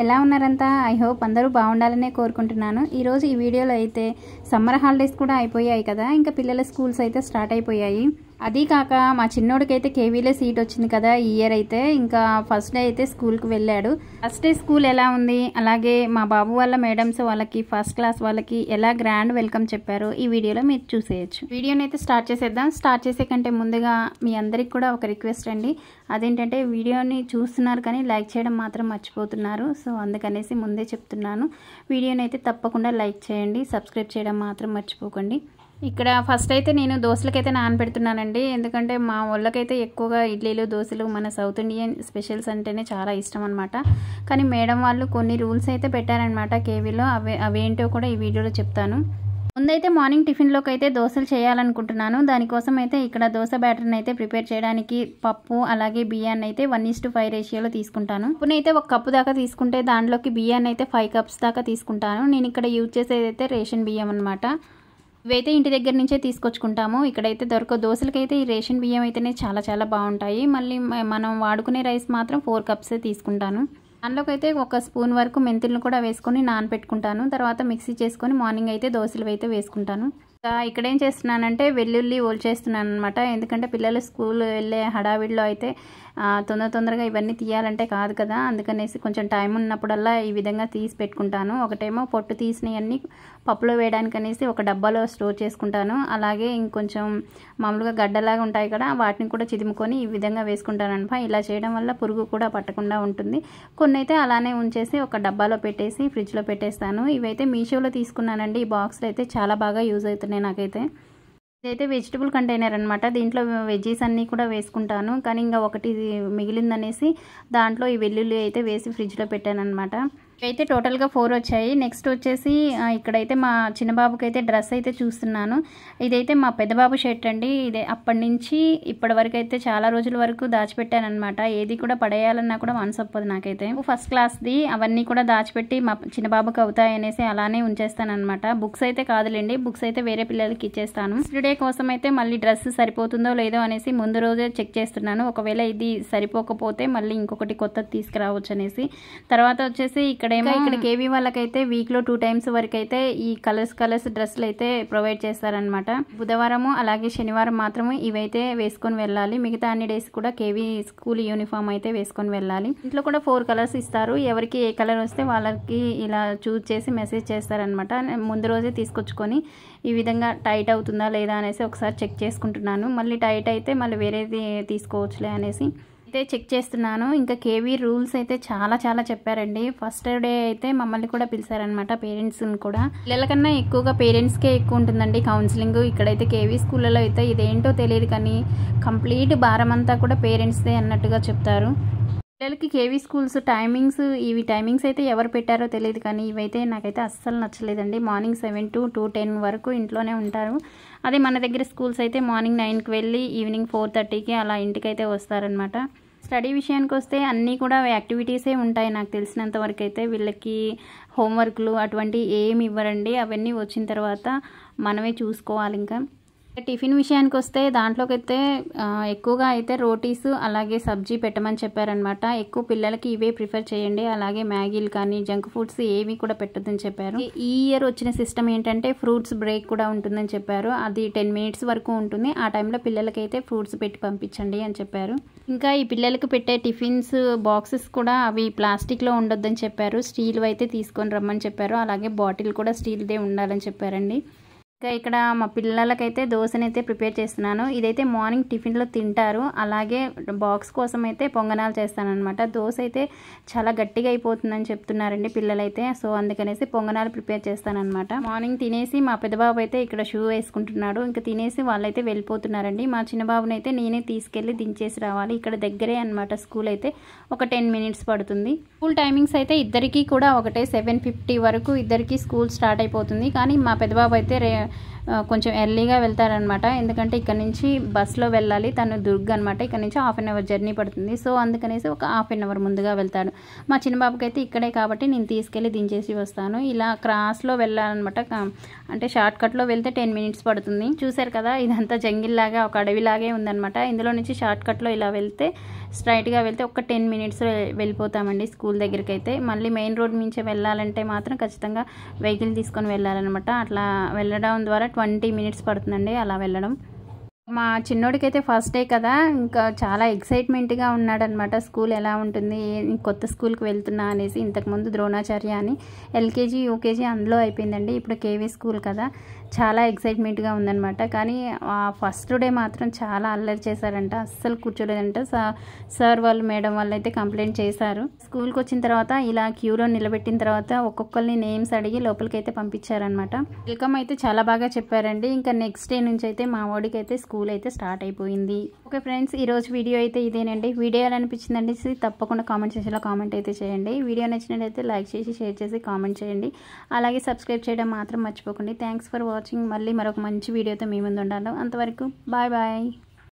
ఎలా ఉన్నారంతా? I hope అందరూ బాగుండాలనే కోరుకుంటున్నాను. ఈరోజు ఈ వీడియోలో అయితే సమ్మర్ హాలిడేస్ కూడా అయిపోయాయి కదా, ఇంకా పిల్లల స్కూల్స్ అయితే స్టార్ట్ అయిపోయాయి. అది కాక మా చిన్నోడికైతే కేవీలో సీట్ వచ్చింది కదా ఈ ఇయర్ అయితే. ఇంకా ఫస్ట్ డే అయితే స్కూల్కి వెళ్ళాడు. ఫస్ట్ డే స్కూల్ ఎలా ఉంది, అలాగే మా బాబు వాళ్ళ మేడమ్స్ వాళ్ళకి ఫస్ట్ క్లాస్ వాళ్ళకి ఎలా గ్రాండ్ వెల్కమ్ చెప్పారో ఈ వీడియోలో మీరు చూసేయచ్చు. వీడియోని అయితే స్టార్ట్ చేసేద్దాం. స్టార్ట్ చేసే కంటే ముందుగా మీ అందరికి కూడా ఒక రిక్వెస్ట్ అండి. అదేంటంటే వీడియోని చూస్తున్నారు కానీ లైక్ చేయడం మాత్రం మర్చిపోతున్నారు. సో అందుకనేసి ముందే చెప్తున్నాను, వీడియోని అయితే తప్పకుండా లైక్ చేయండి, సబ్స్క్రైబ్ చేయడం మాత్రం మర్చిపోకండి. ఇక్కడ ఫస్ట్ అయితే నేను దోశలకైతే నానబెడుతున్నానండి. ఎందుకంటే మా వాళ్ళకైతే ఎక్కువగా ఇడ్లీలు దోశలు మన సౌత్ ఇండియన్ స్పెషల్స్ అంటేనే చాలా ఇష్టం అనమాట. కానీ మేడం వాళ్ళు కొన్ని రూల్స్ అయితే పెట్టారనమాట కేవీలో. అవేంటో కూడా ఈ వీడియోలో చెప్తాను. ముందైతే మార్నింగ్ టిఫిన్లోకి అయితే దోశలు చేయాలనుకుంటున్నాను. దానికోసం అయితే ఇక్కడ దోశ బ్యాటర్ని అయితే ప్రిపేర్ చేయడానికి పప్పు అలాగే బియ్యాన్ని అయితే 1:5 రేషియోలో తీసుకుంటాను. పప్పునైతే 1 కప్పు దాకా తీసుకుంటే దాంట్లోకి బియ్యాన్ని అయితే 5 కప్స్ దాకా తీసుకుంటాను. నేను ఇక్కడ యూజ్ చేసేది అయితే రేషన్ బియ్యం అనమాట. ఇవైతే ఇంటి దగ్గర నుంచే తీసుకొచ్చుకుంటాము. ఇక్కడైతే దోశలకైతే ఈ రేషన్ బియ్యం అయితేనే చాలా చాలా బాగుంటాయి. మళ్ళీ మనం వాడుకునే రైస్ మాత్రం 4 కప్సే తీసుకుంటాను. దాంట్లోకైతే 1 స్పూన్ వరకు మెంతులను కూడా వేసుకొని నానబెట్టుకుంటాను. తర్వాత మిక్సీ చేసుకొని మార్నింగ్ అయితే దోశలు అయితే వేసుకుంటాను. ఇక్కడ ఏం చేస్తున్నానంటే వెల్లుల్లి ఓల్చేస్తున్నాను అనమాట. ఎందుకంటే పిల్లలు స్కూల్ వెళ్ళే హడావిడిలో అయితే తొందరగా ఇవన్నీ తీయాలంటే కాదు కదా, అందుకనేసి కొంచెం టైం ఉన్నప్పుడల్లా ఈ విధంగా తీసి పెట్టుకుంటాను. ఒకటేమో పొట్టు తీసినవన్నీ పప్పులో వేయడానికి అనేసి ఒక డబ్బాలో స్టోర్ చేసుకుంటాను. అలాగే ఇంకొంచెం మామూలుగా గడ్డలాగా ఉంటాయి కదా, వాటిని కూడా చిదుముకొని ఈ విధంగా వేసుకుంటాను అనమాట. ఇలా చేయడం వల్ల పురుగు కూడా పట్టకుండా ఉంటుంది. కొన్ని అయితే అలానే ఉంచేసి ఒక డబ్బాలో పెట్టేసి ఫ్రిడ్జ్లో పెట్టేస్తాను. ఇవైతే మీషోలో తీసుకున్నానండి. ఈ బాక్స్లో అయితే చాలా బాగా యూజ్ అవుతున్నాయి నాకైతే. ఇదైతే వెజిటబుల్ కంటైనర్ అనమాట. దీంట్లో వెజ్జీస్ అన్నీ కూడా వేసుకుంటాను. కానీ ఇంకా ఒకటి మిగిలిందనేసి దాంట్లో ఈ వెల్లుల్లి అయితే వేసి ఫ్రిడ్జ్లో పెట్టాను అనమాట. ఇవైతే టోటల్గా 4 వచ్చాయి. నెక్స్ట్ వచ్చేసి ఇక్కడైతే మా చిన్నబాబుకి అయితే డ్రెస్ అయితే చూస్తున్నాను. ఇదైతే మా పెద్దబాబు షర్ట్ అండి. ఇదే అప్పటి నుంచి ఇప్పటి వరకు అయితే చాలా రోజుల వరకు దాచిపెట్టాను అనమాట. ఏది కూడా పడేయాలన్నా కూడా మనసు ఒప్పదు నాకైతే. ఫస్ట్ క్లాస్ది అవన్నీ కూడా దాచిపెట్టి మా చిన్నబాబుకి అవుతాయనేసి అలానే ఉంచేస్తాను అనమాట. బుక్స్ అయితే కాదులేండి, బుక్స్ అయితే వేరే పిల్లలకి ఇచ్చేస్తాను. నెక్స్ట్ డే కోసం అయితే మళ్ళీ డ్రెస్ సరిపోతుందో లేదో అనేసి ముందు రోజే చెక్ చేస్తున్నాను. ఒకవేళ ఇది సరిపోకపోతే మళ్ళీ ఇంకొకటి కొత్తది తీసుకురావచ్చు అనేసి. తర్వాత వచ్చేసి ఇక్కడ కేవీ వాళ్ళకైతే వీక్లో 2 టైమ్స్ వరకు అయితే ఈ కలర్స్ డ్రెస్సులు అయితే ప్రొవైడ్ చేస్తారనమాట. బుధవారము అలాగే శనివారం మాత్రమే ఇవైతే వేసుకొని వెళ్ళాలి. మిగతా అన్ని డేస్ కూడా కేవీ స్కూల్ యూనిఫామ్ అయితే వేసుకొని వెళ్ళాలి. ఇంట్లో కూడా 4 కలర్స్ ఇస్తారు. ఎవరికి ఏ కలర్ వస్తే వాళ్ళకి ఇలా చూజ్ చేసి మెసేజ్ చేస్తారనమాట. ముందు రోజే తీసుకొచ్చుకొని ఈ విధంగా టైట్ అవుతుందా లేదా అనేసి ఒకసారి చెక్ చేసుకుంటున్నాను. మళ్ళీ టైట్ అయితే మళ్ళీ వేరేది తీసుకోవచ్చులే అనేసి అయితే చెక్ చేస్తున్నాను. ఇంకా కేవీ రూల్స్ అయితే చాలా చాలా చెప్పారండి. ఫస్ట్ డే అయితే మమ్మల్ని కూడా పిలిచారనమాట, పేరెంట్స్ని కూడా. పిల్లలకన్నా ఎక్కువగా పేరెంట్స్కే ఎక్కువ ఉంటుందండి కౌన్సిలింగ్. ఇక్కడైతే కేవీ స్కూళ్ళలో అయితే ఇదేంటో తెలియదు కానీ కంప్లీట్ భారం అంతా కూడా పేరెంట్స్దే అన్నట్టుగా చెప్తారు. పిల్లలకి కేవీ స్కూల్స్ టైమింగ్స్ అయితే ఎవరు పెట్టారో తెలియదు కానీ ఇవైతే నాకైతే అస్సలు నచ్చలేదండి. మార్నింగ్ 7 to 2:10 వరకు ఇంట్లోనే ఉంటారు. అదే మన దగ్గర స్కూల్స్ అయితే మార్నింగ్ 9కి వెళ్ళి ఈవినింగ్ 4:30కి అలా ఇంటికైతే వస్తారనమాట. స్టడీ విషయానికి వస్తే అన్నీ కూడా యాక్టివిటీసే ఉంటాయి నాకు తెలిసినంత వరకు అయితే. వీళ్ళకి హోంవర్క్లు అటువంటివి ఏమి ఇవ్వరండి. అవన్నీ వచ్చిన తర్వాత మనమే చూసుకోవాలి. ఇంకా టిఫిన్ విషయానికి వస్తే దాంట్లోకైతే ఎక్కువగా అయితే రోటీస్ అలాగే సబ్జీ పెట్టమని చెప్పారనమాట. ఎక్కువ పిల్లలకి ఇవే ప్రిఫర్ చేయండి. అలాగే మ్యాగీలు కానీ జంక్ ఫుడ్స్ ఏవి కూడా పెట్టొద్దని చెప్పారు. ఈ ఇయర్ వచ్చిన సిస్టమ్ ఏంటంటే ఫ్రూట్స్ బ్రేక్ కూడా ఉంటుందని చెప్పారు. అది 10 minutes వరకు ఉంటుంది. ఆ టైంలో పిల్లలకైతే ఫ్రూట్స్ పెట్టి పంపించండి అని చెప్పారు. ఇంకా ఈ పిల్లలకు పెట్టే టిఫిన్స్ బాక్సెస్ కూడా అవి ప్లాస్టిక్లో ఉండొద్దని చెప్పారు. స్టీల్ అయితే తీసుకొని రమ్మని చెప్పారు. అలాగే బాటిల్ కూడా స్టీల్దే ఉండాలని చెప్పారండి. ఇంకా ఇక్కడ మా పిల్లలకైతే దోశనైతే ప్రిపేర్ చేస్తున్నాను. ఇదైతే మార్నింగ్ టిఫిన్లో తింటారు. అలాగే బాక్స్ కోసం అయితే పొంగనాలు చేస్తానన్నమాట. దోశ అయితే చాలా గట్టిగా అయిపోతుందని చెప్తున్నారండి పిల్లలైతే. సో అందుకనేసి పొంగనాలు ప్రిపేర్ చేస్తానన్నమాట. మార్నింగ్ తినేసి మా పెద్దబాబు అయితే ఇక్కడ షూ వేసుకుంటున్నాడు. ఇంకా తినేసి వాళ్ళైతే వెళ్ళిపోతున్నారండి. మా చిన్నబాబునైతే నేనే తీసుకెళ్ళి దించేసి రావాలి. ఇక్కడ దగ్గరే అనమాట స్కూల్ అయితే. ఒక 10 minutes పడుతుంది. స్కూల్ టైమింగ్స్ అయితే ఇద్దరికీ కూడా ఒకటే. 7:50 వరకు ఇద్దరికి స్కూల్ స్టార్ట్ అయిపోతుంది. కానీ మా పెద్దబాబు అయితే కొంచెం ఎర్లీగా వెళ్తారనమాట. ఎందుకంటే ఇక్కడ నుంచి బస్సులో వెళ్ళాలి. తను దుర్గ్ అనమాట. ఇక్కడ నుంచి 1/2 hour జర్నీ పడుతుంది. సో అందుకనేసి ఒక 1/2 hour ముందుగా వెళ్తాడు. మా చిన్నబాబుకి అయితే ఇక్కడే కాబట్టి నేను తీసుకెళ్ళి దించేసి వస్తాను. ఇలా క్రాస్లో వెళ్ళాలన్నమాట. అంటే షార్ట్ కట్లో వెళ్తే 10 minutes పడుతుంది. చూసారు కదా, ఇదంతా జంగిల్ లాగా ఒక అడవిలాగే ఉందన్నమాట. ఇందులో నుంచి షార్ట్ కట్లో ఇలా వెళ్తే స్ట్రైట్గా వెళ్తే ఒక 10 మినిట్స్ వెళ్ళిపోతామండి స్కూల్ దగ్గరికి అయితే. మళ్ళీ మెయిన్ రోడ్ నుంచి వెళ్ళాలంటే మాత్రం ఖచ్చితంగా వెహికల్ తీసుకొని వెళ్ళాలన్నమాట. అట్లా వెళ్ళడం ద్వారా 20 మినిట్స్ పడుతుందండి అలా వెళ్ళడం. మా చిన్నోడికైతే ఫస్ట్ డే కదా, ఇంకా చాలా ఎక్సైట్మెంట్గా ఉన్నాడనమాట. స్కూల్ ఎలా ఉంటుంది, కొత్త స్కూల్కి వెళ్తున్నా అనేసి. ఇంతకుముందు ద్రోణాచార్య అని ఎల్కేజీ యూకేజీ అందులో అయిపోయిందండి. ఇప్పుడు కేవీ స్కూల్ కదా, చాలా ఎక్సైట్మెంట్గా ఉందన్నమాట. కానీ ఫస్ట్ డే మాత్రం చాలా అల్లరి చేశారంట, అస్సలు కూర్చోలేదంట. సార్ వాళ్ళు మేడం వాళ్ళు అయితే కంప్లైంట్ చేశారు. స్కూల్కి వచ్చిన తర్వాత ఇలా క్యూలో నిలబెట్టిన తర్వాత ఒక్కొక్కరిని నేమ్స్ అడిగి లోపలికి అయితే పంపించారనమాట. వెల్కమ్ అయితే చాలా బాగా చెప్పారండి. ఇంకా నెక్స్ట్ డే నుంచి అయితే మా వాడికి అయితే స్కూల్ అయితే స్టార్ట్ అయిపోయింది. ఓకే ఫ్రెండ్స్, ఈరోజు వీడియో అయితే ఇదేనండి. వీడియో ఎలా అనిపించిందండి తప్పకుండా కామెంట్ సెక్షన్లో కామెంట్ అయితే చేయండి. వీడియో నచ్చినట్లయితే లైక్ చేసి షేర్ చేసి కామెంట్ చేయండి. అలాగే సబ్స్క్రైబ్ చేయడం మాత్రం మర్చిపోకండి. Thanks for watching. మళ్ళీ మరొక మంచి వీడియోతో మీ ముందు ఉంటాను. అంతవరకు బాయ్ బాయ్.